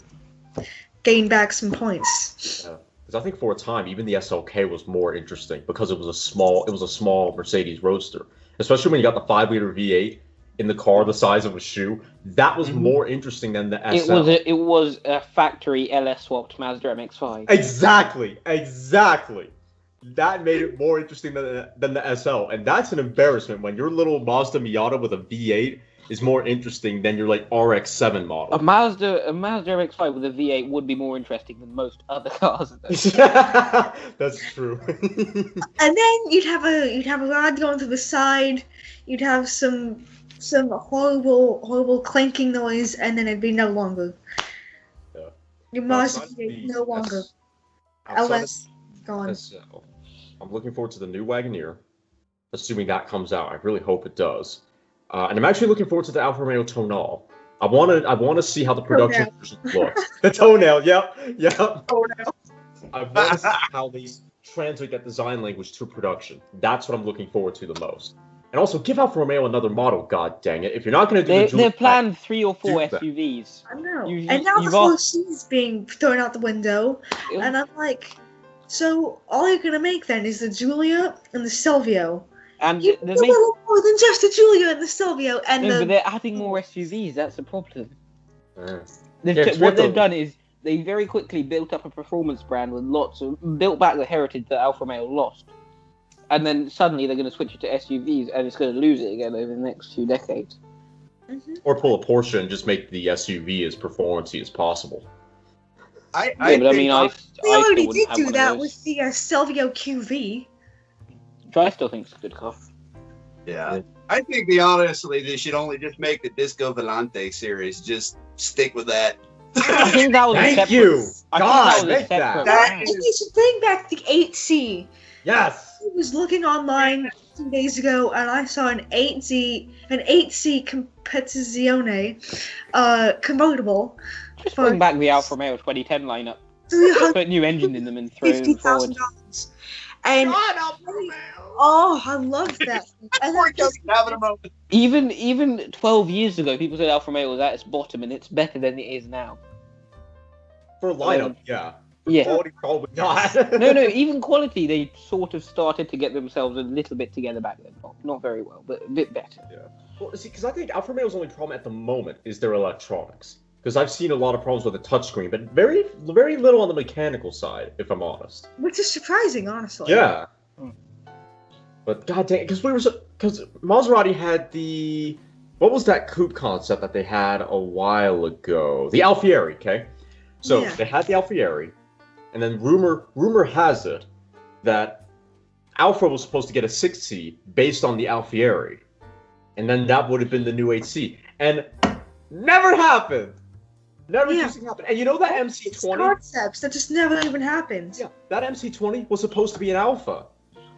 gain back some points. Yeah. Because I think for a time, even the SLK was more interesting because it was a small Mercedes Roadster. Especially when you got the 5-liter V8 in the car the size of a shoe. That was more interesting than the SL. It was a factory LS swapped Mazda MX-5. Exactly. That made it more interesting than the SL, and that's an embarrassment when your little Mazda Miata with a V8 is more interesting than your like RX-7 model. A Mazda MX-5 with a V8 would be more interesting than most other cars. That's true. And then you'd have a rod going to the side. You'd have some horrible clanking noise, and then it'd be no longer. Yeah. Your Mazda V8 no longer. LS gone. SL. I'm looking forward to the new Wagoneer, assuming that comes out. I really hope it does. And I'm actually looking forward to the Alfa Romeo Tonal. I want to see how the production version looks. The toenail, yep. Toenail. I want to see how they translate that design language to production. That's what I'm looking forward to the most. And also, give Alfa Romeo another model, god dang it. If you're not going to do they've planned 3 or 4 SUVs. I know. And now the 4C's being thrown out the window. And I'm like, so all you're going to make then is the Giulia and the Stelvio. And you a little more than just the Giulia and the Stelvio. But they're adding more SUVs. That's the problem. What they've done is they very quickly built up a performance brand with built back the heritage that Alfa Romeo lost. And then suddenly they're going to switch it to SUVs, and it's going to lose it again over the next 2 decades. Mm-hmm. Or pull a Porsche and just make the SUV as performance-y as possible. I already did do that with the Stelvio QV. Which I still think it's a good car. Yeah. I think they should only just make the Disco Volante series. Just stick with that. I think that was Thank you! God, make that! And you should bring back the 8C. Yes! I was looking online 2 days ago, and I saw an 8C Competizione convertible. Just bring back the Alfa Romeo 2010 lineup. Put new engine in them and throw them forward. And oh, I love that. Even 12 years ago, people said Alfa Romeo was at its bottom, and it's better than it is now. For lineup, yeah. Yeah. Quality, probably not. No, even quality, they sort of started to get themselves a little bit together back then. Not very well, but a bit better. Yeah. Well, see, because I think Alfa Romeo's only problem at the moment is their electronics. Because I've seen a lot of problems with the touchscreen, but very, very little on the mechanical side, if I'm honest. Which is surprising, honestly. Yeah. But god dang, because Maserati had what was that coupe concept that they had a while ago? The Alfieri, okay? So they had the Alfieri, and then rumor has it that Alfa was supposed to get a 6C based on the Alfieri, and then that would have been the new 8C, and never happened. Never happened. And you know that MC20 concepts that just never even happened. Yeah, that MC20 was supposed to be an Alpha,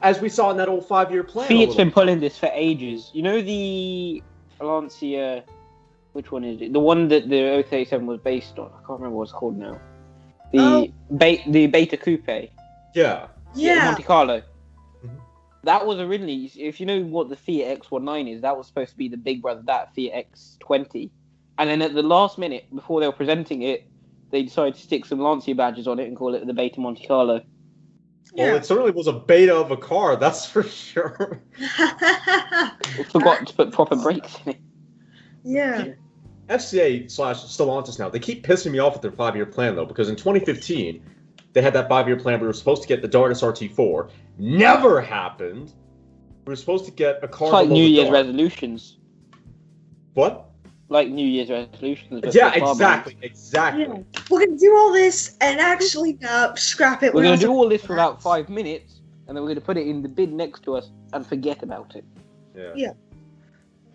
as we saw in that old 5-year plan. Fiat's been pulling this for ages. You know the Lancia, which one is it? The one that the 037 was based on. I can't remember what it's called now. The Beta Coupe. Yeah. Monte Carlo. Mm-hmm. That was originally, if you know what the Fiat X19 is, that was supposed to be the big brother of that Fiat X20. And then at the last minute, before they were presenting it, they decided to stick some Lancia badges on it and call it the Beta Monte Carlo. Well, it certainly was a beta of a car, that's for sure. Forgot to put proper brakes in it. Yeah. FCA/Stellantis now, they keep pissing me off with their 5-year plan, though, because in 2015, they had that 5-year plan. We were supposed to get the Dartis RT4. Never happened. We were supposed to get a car. It's like New Year's resolutions. What? Like New Year's resolutions. Yeah, exactly. Yeah. We're going to do all this and actually scrap it. We're going to do all this for about 5 minutes, and then we're going to put it in the bin next to us and forget about it. Yeah.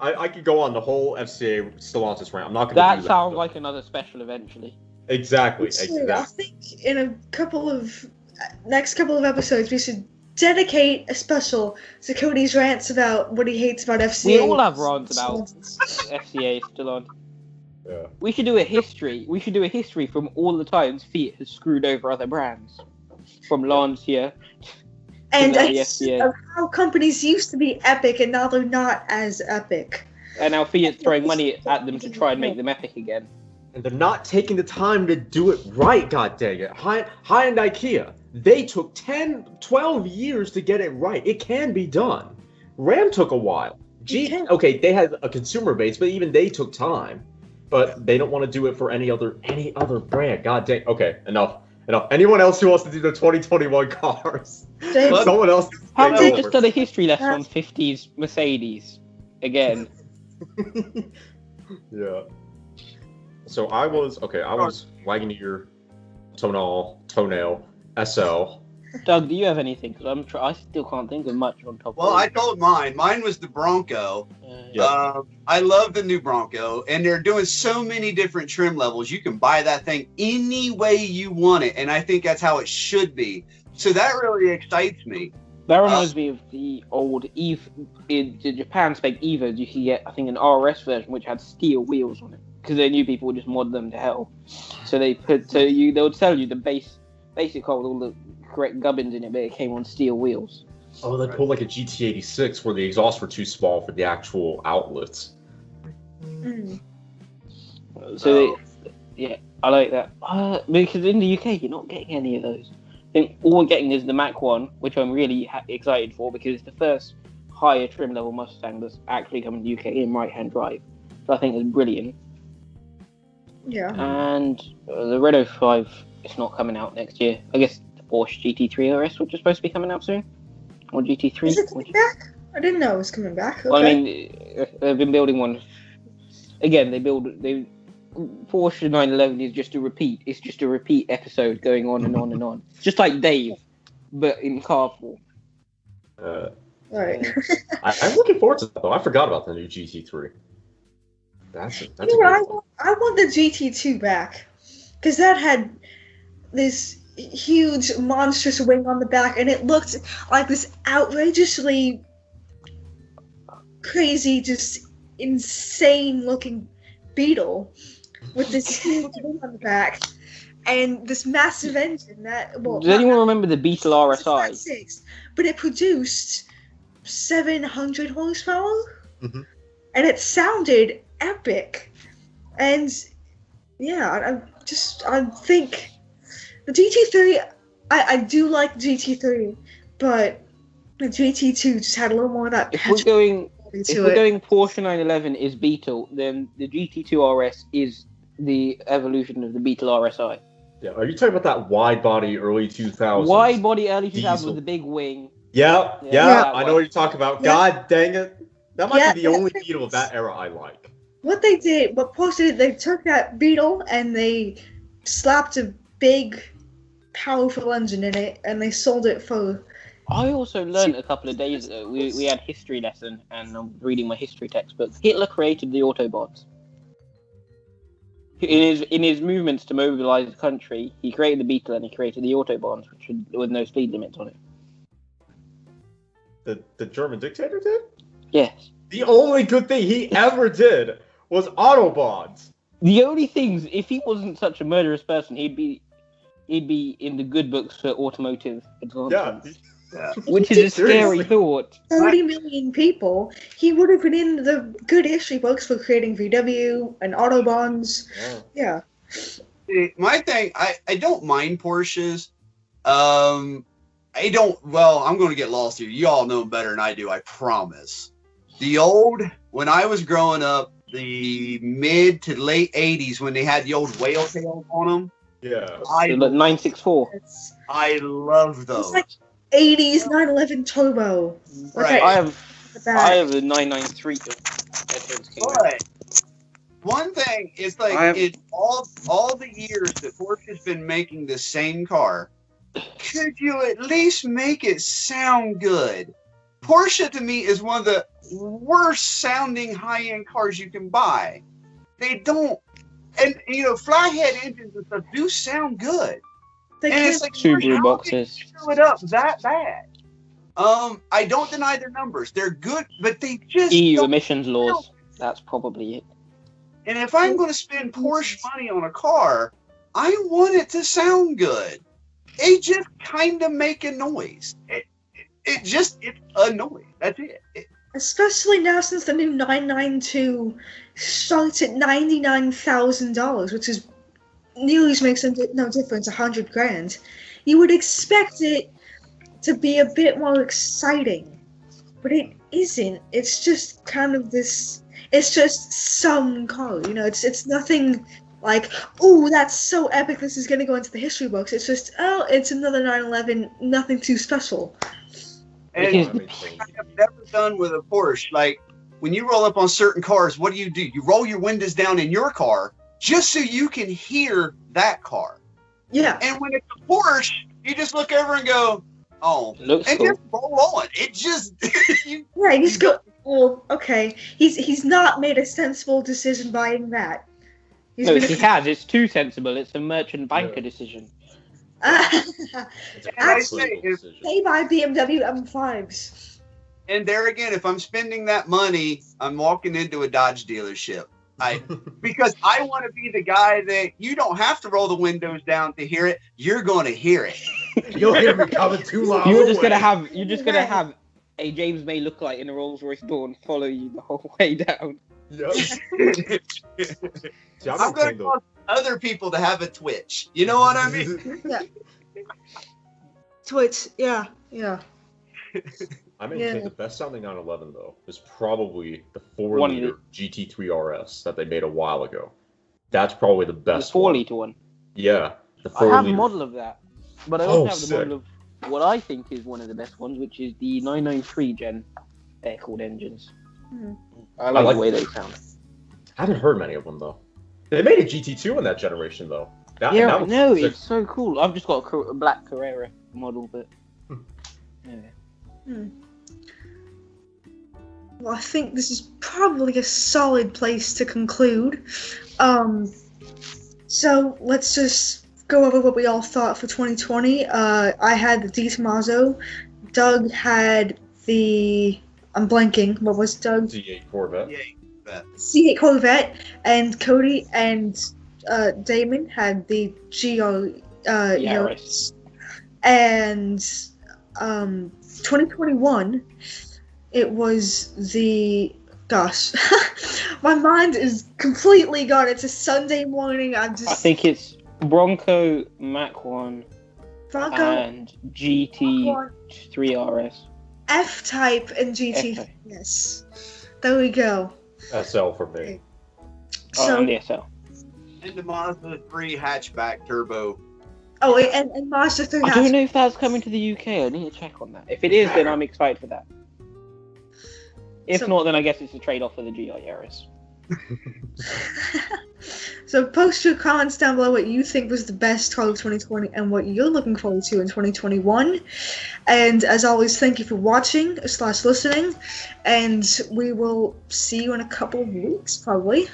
I could go on the whole FCA Stellantis rant. I'm not going to do that. That sounds like another special eventually. Exactly. I think in next couple of episodes, we should dedicate a special to Cody's rants about what he hates about FCA. We all have rants about FCA Stellantis. Yeah. We should do a history. We should do a history from all the times Fiat has screwed over other brands, from Lancia and of how companies used to be epic and now they're not as epic. And now Fiat's throwing money at them to try and make them epic again. And they're not taking the time to do it right, god dang it. High-end IKEA, they took 10, 12 years to get it right. It can be done. Ram took a while. Okay, they had a consumer base, but even they took time. But they don't want to do it for any other brand. God dang. Okay, enough. Anyone else who wants to do the 2021 cars? Someone else. Have we just done a history lesson on 50s Mercedes again? Yeah. So I was Wagoneer, Toenail, SL. Doug, do you have anything? Because I still can't think of much on top. Well, I told mine. Mine was the Bronco. I love the new Bronco, and they're doing so many different trim levels. You can buy that thing any way you want it, and I think that's how it should be. So that really excites me. That reminds me of the old Eve in the Japan spec Evos. You could get, I think, an RS version which had steel wheels on it because they knew people would just mod them to hell. So they would sell you the basic car with all the correct gubbins in it, but it came on steel wheels. Oh, they pulled like a GT86 where the exhausts were too small for the actual outlets. So I like that. Because in the UK, you're not getting any of those. I think all we're getting is the Mach 1, which I'm really excited for because it's the first higher trim level Mustang that's actually coming to the UK in right-hand drive. So I think it's brilliant. Yeah. And the Renault 5 is not coming out next year. I guess the Porsche GT3 RS, which is supposed to be coming out soon. Or GT3. Is it coming back? I didn't know it was coming back. Okay. Well, I mean, they've been building one. Again, Porsche 911 is just a repeat. It's just a repeat episode going on and on and on. Just like Dave, but in car form. Right. I'm looking forward to that, though. I forgot about the new GT3. That's I want the GT2 back. Because that had this huge, monstrous wing on the back, and it looked like this outrageously crazy, just insane-looking Beetle with this huge wing on the back and this massive engine that. Well, does anyone remember the Beetle RSI? But it produced 700 horsepower, and it sounded epic. And yeah, I think the GT3. I do like the GT3, but the GT2 just had a little more of that. If we're going Porsche 911 is Beetle, then the GT2 RS is the evolution of the Beetle RSI. Yeah, are you talking about that wide body early 2000s? Wide body early 2000s diesel with the big wing. Yeah, I know what you're talking about. Yeah. God dang it. That might be the only Beetle of that era I like. What Porsche did, they took that Beetle and they slapped a big, powerful engine in it, and they sold it for. I also learned a couple of days ago, we had history lesson, and I'm reading my history textbook. Hitler created the Autobots. In his movements to mobilize the country, he created the Beetle and he created the Autobahns, with no speed limits on it. The German dictator did? Yes. The only good thing he ever did was Autobots. The only things, if he wasn't such a murderous person, he'd be in the good books for automotive advancement. Yeah. Which is a scary thought. 30 million people. He would have been in the good history books for creating VW and Autobahns. Yeah. My thing, I don't mind Porsches. I'm going to get lost here. You all know them better than I do, I promise. When I was growing up, the mid to late 80s, when they had the old whale tails on them. Yeah. The 964. I love those. It's like 80s 911 Turbo. Right. I have a 993. But one thing is in all the years that Porsche's been making the same car, could you at least make it sound good? Porsche to me is one of the worst sounding high-end cars you can buy. They don't, and flathead engines and stuff do sound good. And it's like Subaru boxes. Screw it up that bad. I don't deny their numbers; they're good, but they just EU emissions laws. That's probably it. And if I'm going to spend Porsche money on a car, I want it to sound good. They just kind of make a noise. It's a noise. That's it. Especially now since the new 992 starts at $99,000, which is nearly makes no difference, $100,000. You would expect it to be a bit more exciting, but isn't. It's just kind of this. It's just some car, you know. It's nothing like, oh, that's so epic. This is gonna go into the history books. It's just, oh, it's another 911. Nothing too special. And I have never done with a Porsche. Like when you roll up on certain cars, what do? You roll your windows down in your car just so you can hear that car. Yeah. And when it's a Porsche, you just look over and go, oh, Looks and cool. just roll on. It just You just go, oh, okay. He's not made a sensible decision buying that. No, he has. It's too sensible. It's a merchant banker decision. It's a I critical say, decision. They buy BMW M5s. And there again, if I'm spending that money, I'm walking into a Dodge dealership. Because I want to be the guy that you don't have to roll the windows down to hear it. You're going to hear it. You'll hear me coming too loud. You're just gonna have a James May lookalike in a Rolls Royce Dawn follow you the whole way down. Yep. See, I'm going to cause other people to have a twitch. You know what I mean? Yeah. Twitch, yeah. I maintain the best sounding 911 though is probably the 4-liter GT3 RS that they made a while ago. That's probably the best. The 4-liter one. Yeah, the 4-liter. I have a model of that, but I also have the sick. model of what I think is one of the best ones, which is the 993 gen air-cooled engines. Mm-hmm. I like the way they sound. I haven't heard many of them though. They made a GT2 in that generation though. Yeah, no, it's so cool. I've just got a black Carrera model, but yeah. Well, I think this is probably a solid place to conclude. So let's just go over what we all thought for 2020. I had the D Tomaso. Doug had the... I'm blanking. What was Doug? C8 Corvette. C8 Corvette. And Cody and Damon had the GR Yaris. And 2021, it was the... Gosh, my mind is completely gone. It's a Sunday morning. I think it's Bronco, Mach 1, Bronco, and GT3 RS. F-Type and GT. F-Type. Yes. There we go. SL for me. So, and the SL. And the Mazda 3 hatchback turbo. Oh, and Mazda 3 I don't know if that's coming to the UK. I need to check on that. If it is, then I'm excited for that. If not, then I guess it's a trade-off for the GR Yaris. So post your comments down below what you think was the best car of 2020 and what you're looking forward to in 2021. And as always, thank you for watching / listening. And we will see you in a couple of weeks, probably.